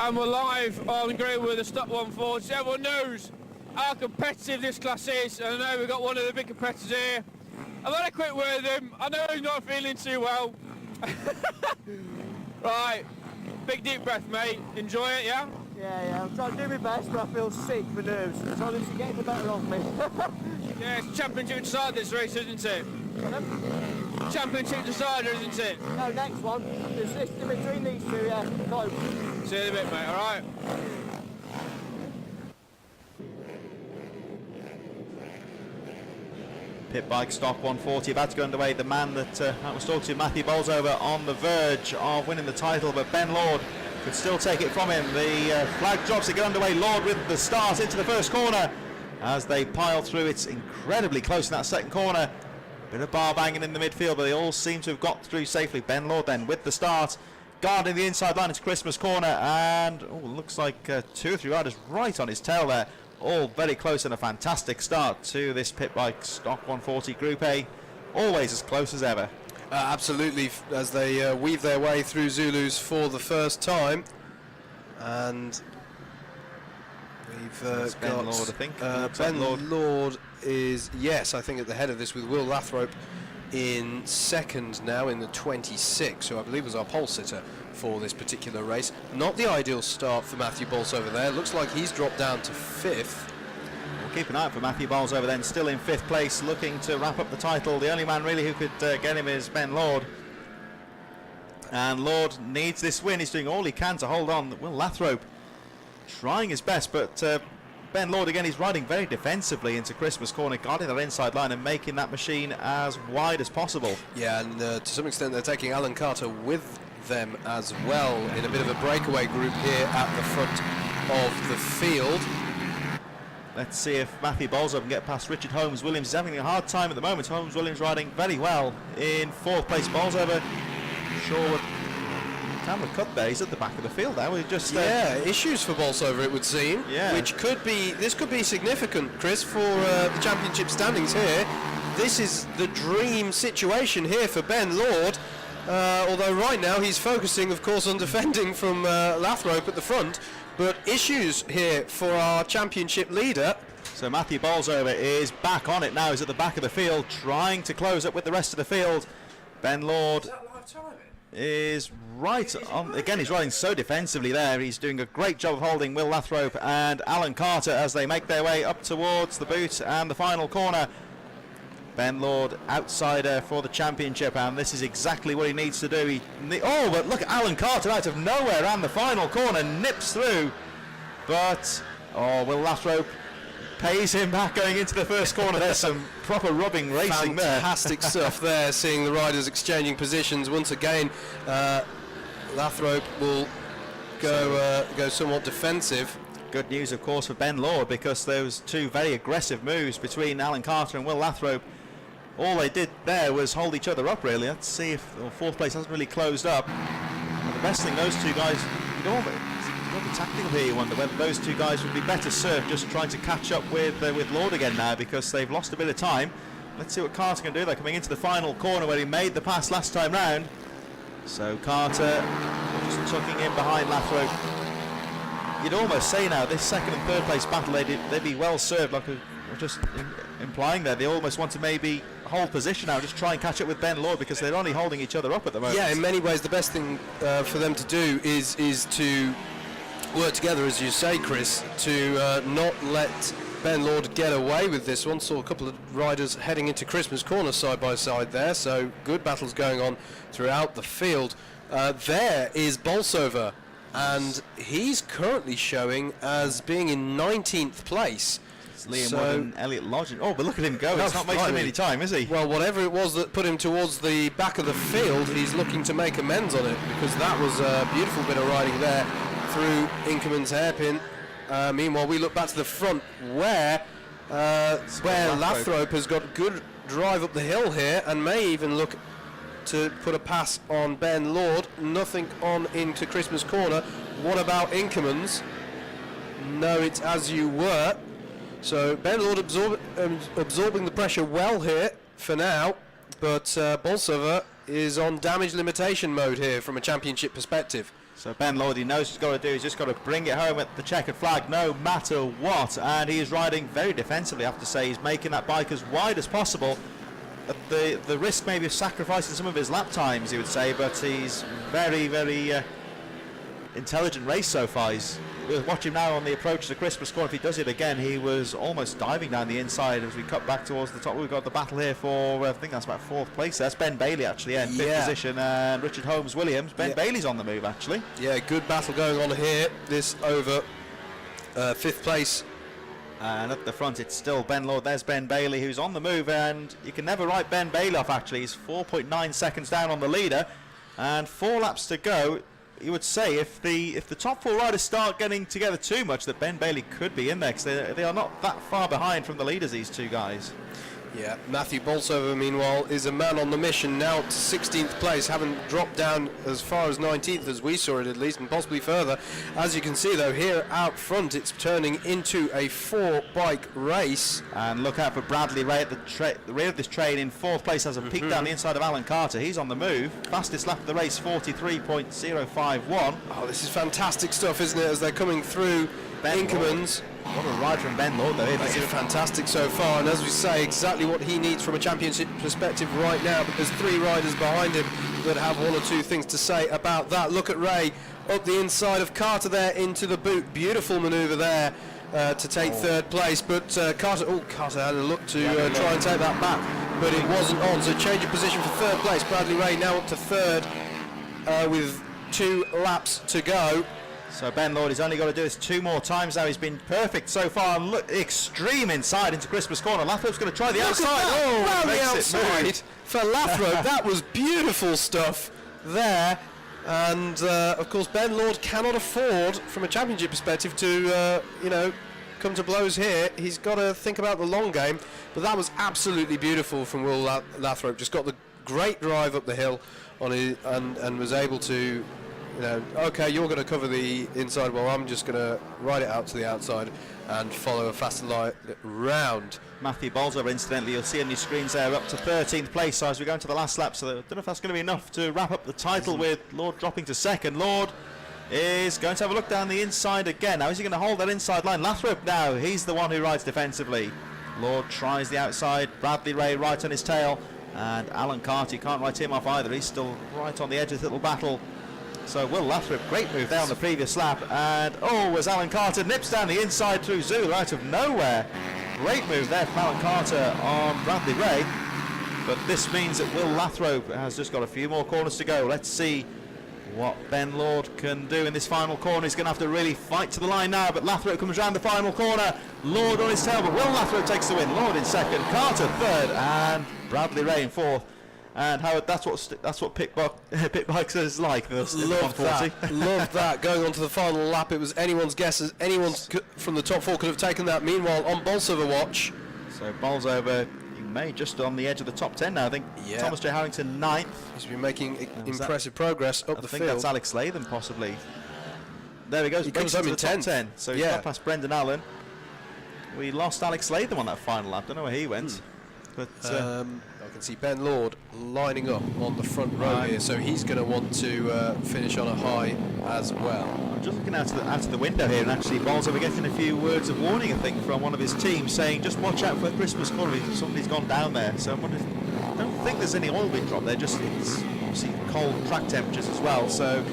And we're live on Green with the Stock 140. Everyone knows how competitive this class is, and I know we've got one of the big competitors here. I've had a quick word with him. I know he's not feeling too well. Right, big deep breath, mate. Enjoy it, yeah? Yeah, I'm trying to do my best, but I feel sick for nerves. I'm trying to get the better of me. Yeah, it's championship decider this race, isn't it? Championship decider, isn't it? No, next one. It's between these two, yeah. Go. See you in a bit, mate, alright? Pit bike stock 140 about to go underway. The man that I was talking to, Matthew Bolsover, on the verge of winning the title, but Ben Lord could still take it from him. The flag drops to get underway. Lord with the start into the first corner as they pile through. It's incredibly close in that second corner. Bit of bar banging in the midfield, but they all seem to have got through safely. Ben Lord then with the start, guarding the inside line into Christmas corner, and looks like 2 or 3 riders right on his tail there. All very close and a fantastic start to this pit bike stock 140 Group A. Always as close as ever. Absolutely, as they weave their way through Zulus for the first time. And we've got Ben Lord, I think. Ben Lord is, yes, I think at the head of this, with Will Lathrope in second now in the 26, who I believe was our pole sitter for this particular race. Not the ideal start for Matthew Bolsover there. Looks like he's dropped down to 5th. We'll keep an eye out for Matthew Bolsover then, still in 5th place, looking to wrap up the title. The only man really who could get him is Ben Lord. And Lord needs this win. He's doing all he can to hold on. Will Lathrope trying his best, but Ben Lord again, he's riding very defensively into Christmas corner, guarding that inside line and making that machine as wide as possible. Yeah, and to some extent they're taking Alan Carter with them as well in a bit of a breakaway group here at the front of the field. Let's see if Matthew Bolsover can get past Richard Holmes Williams. He's having a hard time at the moment. Holmes Williams riding very well in 4th place. Bolsover, sure, camera cut there. He's at the back of the field now. We just issues for Bolsover, it would seem. Yeah, which could be significant, Chris, for the championship standings here. This is the dream situation here for Ben Lord. Although right now he's focusing, of course, on defending from Lathrope at the front, but issues here for our championship leader. So Matthew Bolsover is back on it now. He's at the back of the field, trying to close up with the rest of the field. Ben Lord is right on. Again, he's riding so defensively there. He's doing a great job of holding Will Lathrope and Alan Carter as they make their way up towards the boot and the final corner. Ben Lord, outsider for the championship, and this is exactly what he needs to do. But look at Alan Carter out of nowhere around the final corner, nips through. But, Will Lathrope pays him back going into the first corner. There's some proper rubbing racing there. Fantastic stuff there, seeing the riders exchanging positions. Once again, Lathrope will go somewhat defensive. Good news, of course, for Ben Lord, because those 2 very aggressive moves between Alan Carter and Will Lathrope, all they did there was hold each other up, really. Let's see if 4th place hasn't really closed up. And the best thing, those 2 guys, it's a tactical here. You wonder whether those 2 guys would be better served just trying to catch up with Lord again now, because they've lost a bit of time. Let's see what Carter can do. They're coming into the final corner where he made the pass last time round. So Carter just tucking in behind Lathrope. You'd almost say now this 2nd and 3rd place battle they'd be well served, like we're just implying there. They almost want to maybe hold position now, just try and catch up with Ben Lord, because they're only holding each other up at the moment. Yeah, in many ways the best thing for them to do is to work together, as you say, Chris, to not let Ben Lord get away with this one. Saw a couple of riders heading into Christmas corner side by side there, so good battles going on throughout the field. There is Bolsover, and he's currently showing as being in 19th place. It's Liam Wood and Elliot Lodge. But look at him go. It's not making him any time, is he? Well, whatever it was that put him towards the back of the field, he's looking to make amends on it, because that was a beautiful bit of riding there through Inkerman's hairpin. Meanwhile, we look back to the front where Lathrope has got good drive up the hill here and may even look to put a pass on Ben Lord. Nothing on into Christmas corner. What about Inkerman's? No, it's As You Were. So Ben Lord absorbing the pressure well here for now, but Bolsover is on damage limitation mode here from a championship perspective. So Ben Lord, he knows what he's got to do. He's just got to bring it home at the checkered flag, no matter what. And he is riding very defensively, I have to say. He's making that bike as wide as possible. At the risk maybe of sacrificing some of his lap times, he would say, but he's very, very intelligent race so far. We'll watch him now on the approach to Christmas corner. If he does it again, he was almost diving down the inside as we cut back towards the top. We've got the battle here for, I think that's about 4th place. That's Ben Bailey actually in 5th position, and Richard Holmes Williams. Ben Bailey's on the move actually. Yeah, good battle going on here. This over 5th place. And at the front it's still Ben Lord. There's Ben Bailey who's on the move, and you can never write Ben Bailey off actually. He's 4.9 seconds down on the leader and 4 laps to go. You would say if the top 4 riders start getting together too much, that Ben Bailey could be in there, because they are not that far behind from the leaders, these two guys. Yeah, Matthew Bolsover, meanwhile, is a man on the mission now to 16th place, having dropped down as far as 19th as we saw it at least, and possibly further. As you can see though, here out front it's turning into a 4-bike race. And look out for Bradley Ray at the rear of this train in 4th place, has a peek down the inside of Alan Carter. He's on the move. Fastest lap of the race, 43.051. Oh, this is fantastic stuff, isn't it, as they're coming through Inkermans. What a ride from Ben Lord though. This is fantastic so far, and as we say, exactly what he needs from a championship perspective right now, but there's 3 riders behind him that have 1 or 2 things to say about that. Look at Ray up the inside of Carter there into the boot. Beautiful manoeuvre there to take 3rd place, but Carter had a look to try and take that back, but it wasn't on, so change of position for 3rd place. Bradley Ray now up to 3rd with 2 laps to go. So Ben Lord, he's only got to do this 2 more times now. He's been perfect so far. And look, extreme inside into Christmas corner. Lathrope's going to try the outside. Oh, the outside for Lathrope. That was beautiful stuff there. And of course, Ben Lord cannot afford, from a championship perspective, to come to blows here. He's got to think about the long game. But that was absolutely beautiful from Will Lathrope. Just got the great drive up the hill on his, and was able to. Okay, you're going to cover the inside, well, I'm just going to ride it out to the outside and follow a faster line round. Matthew Bolsover, incidentally, you'll see on your screens there, up to 13th place, so as we go into the last lap, so I don't know if that's going to be enough to wrap up the title with Lord dropping to 2nd. Lord is going to have a look down the inside again. Now, is he going to hold that inside line? Lathrop now, he's the one who rides defensively. Lord tries the outside, Bradley Ray right on his tail, and Alan Carter, you can't write him off either, he's still right on the edge of the little battle. So Will Lathrop, great move there on the previous lap, and as Alan Carter nips down the inside through Zulu out of nowhere. Great move there from Alan Carter on Bradley Ray, but this means that Will Lathrop has just got a few more corners to go. Let's see what Ben Lord can do in this final corner. He's going to have to really fight to the line now, but Lathrop comes round the final corner. Lord on his tail, but Will Lathrop takes the win. Lord in 2nd, Carter 3rd, and Bradley Ray in 4th. And Howard, that's what pit bikes is like. Love that. Going on to the final lap, it was anyone's guess as anyone from the top 4 could have taken that. Meanwhile, on Bolsover watch. So Bolsover, you may just on the edge of the top 10 now. I think Thomas J. Harrington 9th. He's been making impressive progress up the field. I think that's Alex Latham possibly. There he goes. He comes home in 10th. So he's got past Brendan Allen. We lost Alex Latham on that final lap. Don't know where he went. But I can see Ben Lord lining up on the front row here, so he's going to want to finish on a high as well. I'm just looking out of the window here, and actually Bolsover getting a few words of warning, I think, from one of his team, saying just watch out for Christmas corner. Somebody's gone down there. So I don't think there's any oil being dropped there. Just it's obviously cold track temperatures as well. So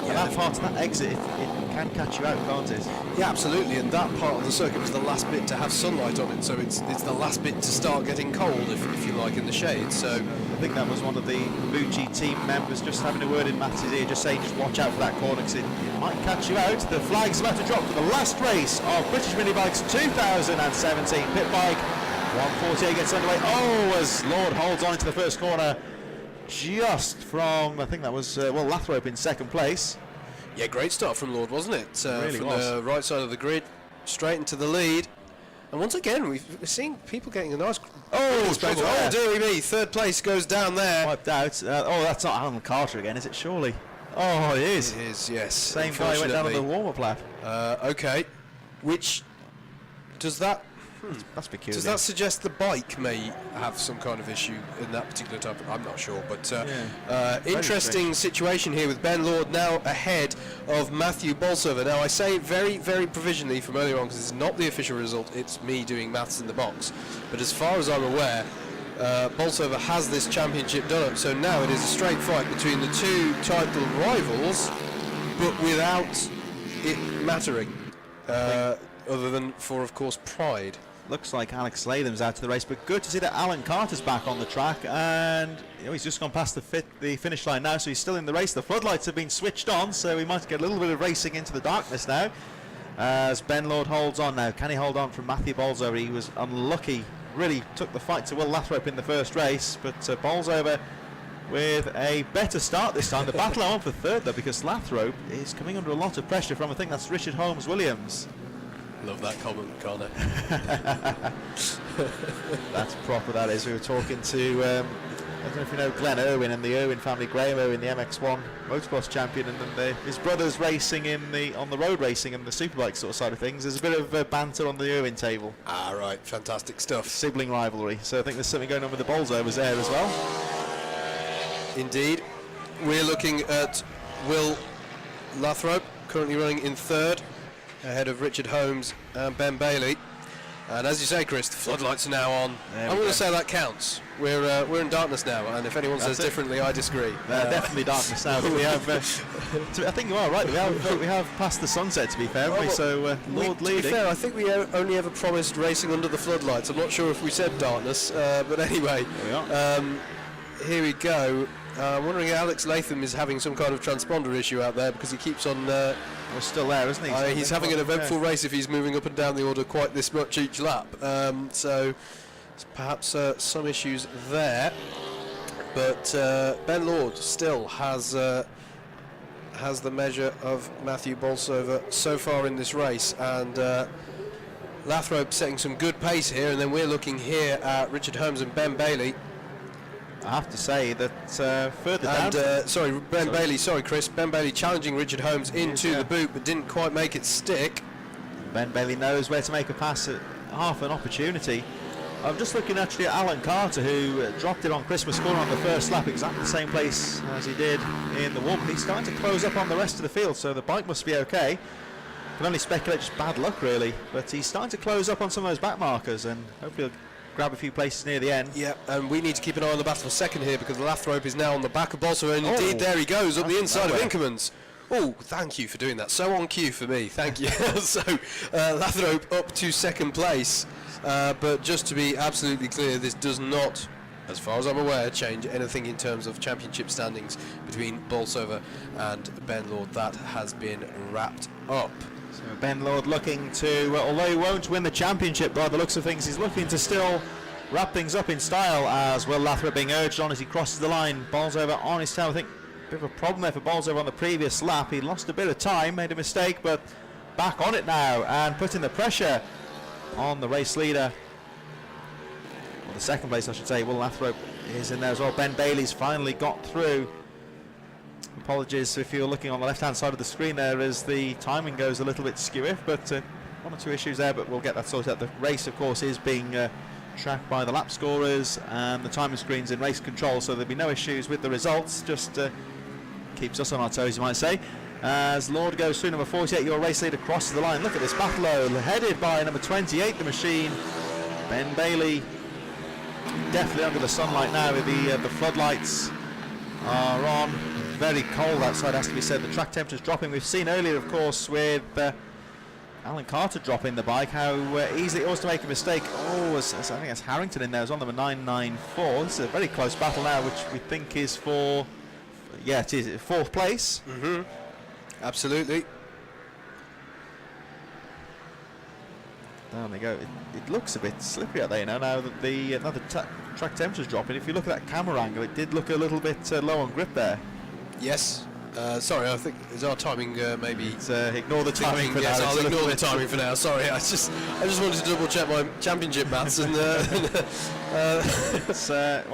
that part of that exit, it can catch you out, can't it? Yeah, absolutely. And that part of the circuit was the last bit to have sunlight on it, so it's the last bit to start getting cold, if you like, in the shade. So I think that was one of the Bucci team members just having a word in Matt's ear, just saying just watch out for that corner because it might catch you out. The flag's about to drop for the last race of British Mini Bikes 2017. Pit bike 148 gets underway. As Lord holds on into the first corner, just from, I think that was Lathrop in 2nd place. Yeah, great start from Lord, wasn't it? Really from was. the right side of the grid, straight into the lead. And once again, we're seeing people getting a nice... dearie me, 3rd place goes down there. Wiped out. That's not Alan Carter again, is it? Surely. Oh, it is. It is, yes. Same guy went down on the warm-up lap. Okay. Which, does that That's peculiar. Does that suggest the bike may have some kind of issue in that particular type? I'm not sure, but interesting situation here with Ben Lord now ahead of Matthew Bolsover. Now I say it very, very provisionally from earlier on because it's not the official result, it's me doing maths in the box. But as far as I'm aware, Bolsover has this championship done up, so now it is a straight fight between the two title rivals, but without it mattering, other than for, of course, pride. Looks like Alex Latham's out of the race, but good to see that Alan Carter's back on the track, and he's just gone past the finish line now, so he's still in the race. The floodlights have been switched on, so we might get a little bit of racing into the darkness now, as Ben Lord holds on now. Can he hold on from Matthew Bolsover? He was unlucky, really took the fight to Will Lathrop in the first race, but Bolsover with a better start this time. The battle on for third though, because Lathrop is coming under a lot of pressure from, I think that's Richard Holmes Williams. Love that comment, Connor. That's proper, that is. We were talking to I don't know if you know Glenn Irwin and the Irwin family, Graham Irwin, the MX1 motocross champion, and then his brothers racing on the road racing and the superbike sort of side of things. There's a bit of banter on the Irwin table. Ah, right, fantastic stuff. Sibling rivalry. So I think there's something going on with the Bolsovers there as well. Indeed. We're looking at Will Lathrop, currently running in third, ahead of Richard Holmes and Ben Bailey. And as you say, Chris, the floodlights are now on. I'm going to say that counts. We're in darkness now, and if anyone says differently, I disagree. Definitely darkness now. But we have. I think you are right. We have passed the sunset, to be fair, haven't we? So Lord leading. To be fair, I think we only ever promised racing under the floodlights. I'm not sure if we said darkness, but anyway. There we are. Here we go. I'm wondering if Alex Latham is having some kind of transponder issue out there because he keeps on. We're still there, isn't he? He's having an eventful race if he's moving up and down the order quite this much each lap. So perhaps some issues there. But Ben Lord still has the measure of Matthew Bolsover so far in this race, and Lathrop setting some good pace here. And then we're looking here at Richard Holmes and Ben Bailey. I have to say that further down. Chris. Ben Bailey challenging Richard Holmes into the boot, but didn't quite make it stick. Ben Bailey knows where to make a pass at half an opportunity. I'm just looking actually at Alan Carter, who dropped it on Christmas Corner on the first lap, exactly the same place as he did in the warm. He's starting to close up on the rest of the field, so the bike must be okay. Can only speculate, just bad luck really, but he's starting to close up on some of those back markers, and hopefully he'll grab a few places near the end. Yeah, and we need to keep an eye on the battle for second here because the Lathrop is now on the back of Bolsover, and indeed there he goes up the inside of Inkermans. Oh, thank you for doing that. So on cue for me, thank you. So Lathrop up to second place, but just to be absolutely clear, this does not, as far as I'm aware, change anything in terms of championship standings between Bolsover and Ben Lord. That has been wrapped up. So Ben Lord looking to, although he won't win the championship by the looks of things, he's looking to still wrap things up in style, as Will Lathrop being urged on as he crosses the line. Bolsover on his tail. I think a bit of a problem there for Bolsover on the previous lap. He lost a bit of time, made a mistake, but back on it now and putting the pressure on the race leader. Well, the second place, I should say. Will Lathrop is in there as well. Ben Bailey's finally got through. Apologies if you're looking on the left-hand side of the screen there, as the timing goes a little bit skewy, but one or two issues there, but we'll get that sorted out. The race, of course, is being tracked by the lap scorers and the timing screens in race control, so there'll be no issues with the results. Just keeps us on our toes, you might say. As Lord goes through, number 48, your race leader crosses the line. Look at this battle, headed by number 28, the machine, Ben Bailey. Definitely under the sunlight now, with the floodlights are on. Very cold outside, has to be said. The track temperature's dropping. We've seen earlier, of course, with Alan Carter dropping the bike, how easily it was to make a mistake. I think that's Harrington in there. It was on number 994. This is a very close battle now, which we think is for, it is fourth place. Absolutely. Down they go. It looks a bit slippery out there now that the track temperature's dropping. If you look at that camera angle, it did look a little bit low on grip there. Yes. Sorry, I think is our timing maybe. Ignore the timing for yes, now. I'll ignore the timing for now. Sorry, I just wanted to double check my championship maths. And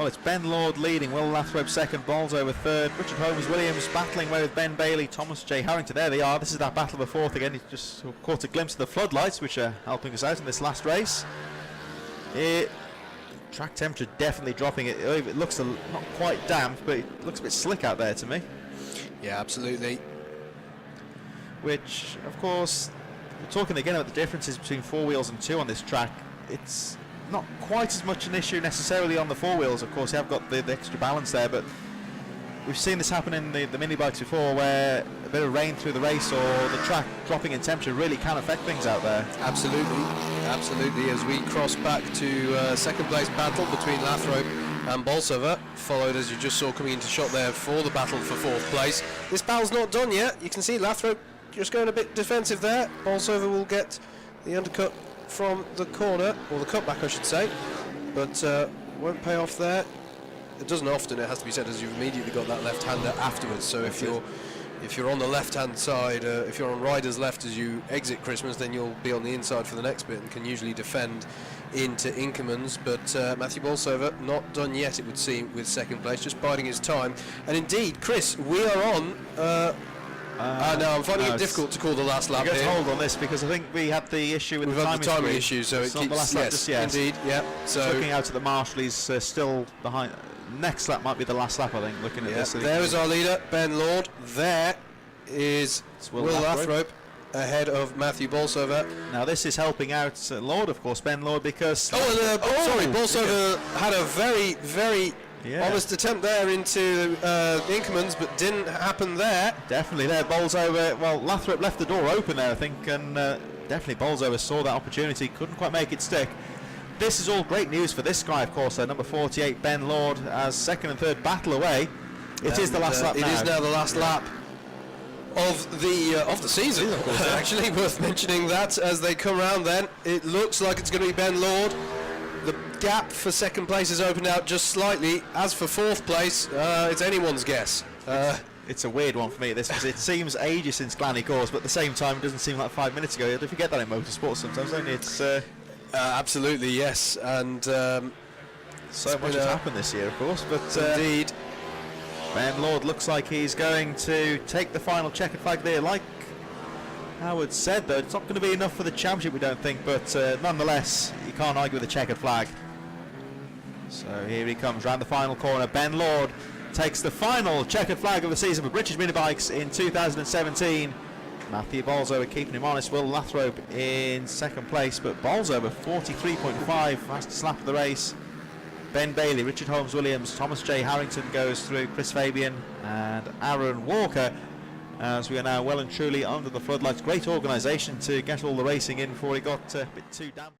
it's Ben Lord leading, Will Lathrop second, Bolsover third, Richard Holmes Williams battling away with Ben Bailey, Thomas J. Harrington. There they are. This is that battle of the fourth again. He just caught a glimpse of the floodlights, which are helping us out in this last race. Track temperature definitely dropping. It looks not quite damp, but it looks a bit slick out there to me. Yeah, absolutely. Which, of course, we're talking again about the differences between 4 wheels and 2 on this track. It's not quite as much an issue necessarily on the 4 wheels. Of course, you have got the extra balance there, but we've seen this happen in the mini bikes before, where a bit of rain through the race or the track dropping in temperature really can affect things out there. Absolutely, absolutely. As we cross back to second place battle between Lathrop and Bolsover, followed, as you just saw coming into shot there, for the battle for 4th place. This battle's not done yet. You can see Lathrop just going a bit defensive there. Bolsover will get the undercut from the corner, or the cutback I should say, but won't pay off there. It doesn't often, it has to be said, as you've immediately got that left-hander afterwards. So if you're on the left-hand side, if you're on rider's left as you exit Christmas, then you'll be on the inside for the next bit and can usually defend into Inkermans. But Matthew Bolsover not done yet, it would seem, with second place, just biding his time. And indeed, Chris, we are on. Now I'm finding it difficult to call the last lap here. Hold on this, because I think we had the issue with We've the had timing, the timing issue, so it on the last keeps. lap Yes, just yet. indeed, yeah. So looking out at the marshal, he's still behind. Next lap might be the last lap, I think. Looking at this, there is our leader, Ben Lord. There is Will Lathrop ahead of Matthew Bolsover. Now this is helping out Lord, of course, Ben Lord, because sorry, Bolsover had a very honest attempt there into Inkermans, but didn't happen there. Definitely there, Bolsover. Well, Lathrop left the door open there, I think, and definitely Bolsover saw that opportunity, couldn't quite make it stick. This is all great news for this guy, of course, number 48, Ben Lord, as second and third battle away. It is the last lap now. It is now the last lap of the season, of course. Actually, worth mentioning that as they come round then. It looks like it's going to be Ben Lord. The gap for second place has opened out just slightly. As for 4th place, it's anyone's guess. It's a weird one for me, this, because it seems ages since Glanny course, but at the same time it doesn't seem like 5 minutes ago. You forget that in motorsport sometimes, don't you? It's absolutely, yes, and so much has happened this year, of course, but indeed. Ben Lord looks like he's going to take the final checkered flag there. Like Howard said, though, it's not going to be enough for the championship, we don't think, but nonetheless, you can't argue with a checkered flag. So here he comes round the final corner. Ben Lord takes the final checkered flag of the season for British Mini Bikes in 2017. Matthew Bolsover keeping him honest. Will Lathrop in second place, but Bolsover 43.5, fastest lap of the race. Ben Bailey, Richard Holmes Williams, Thomas J. Harrington goes through, Chris Fabian and Aaron Walker, as we are now well and truly under the floodlights. Great organisation to get all the racing in before it got a bit too damp.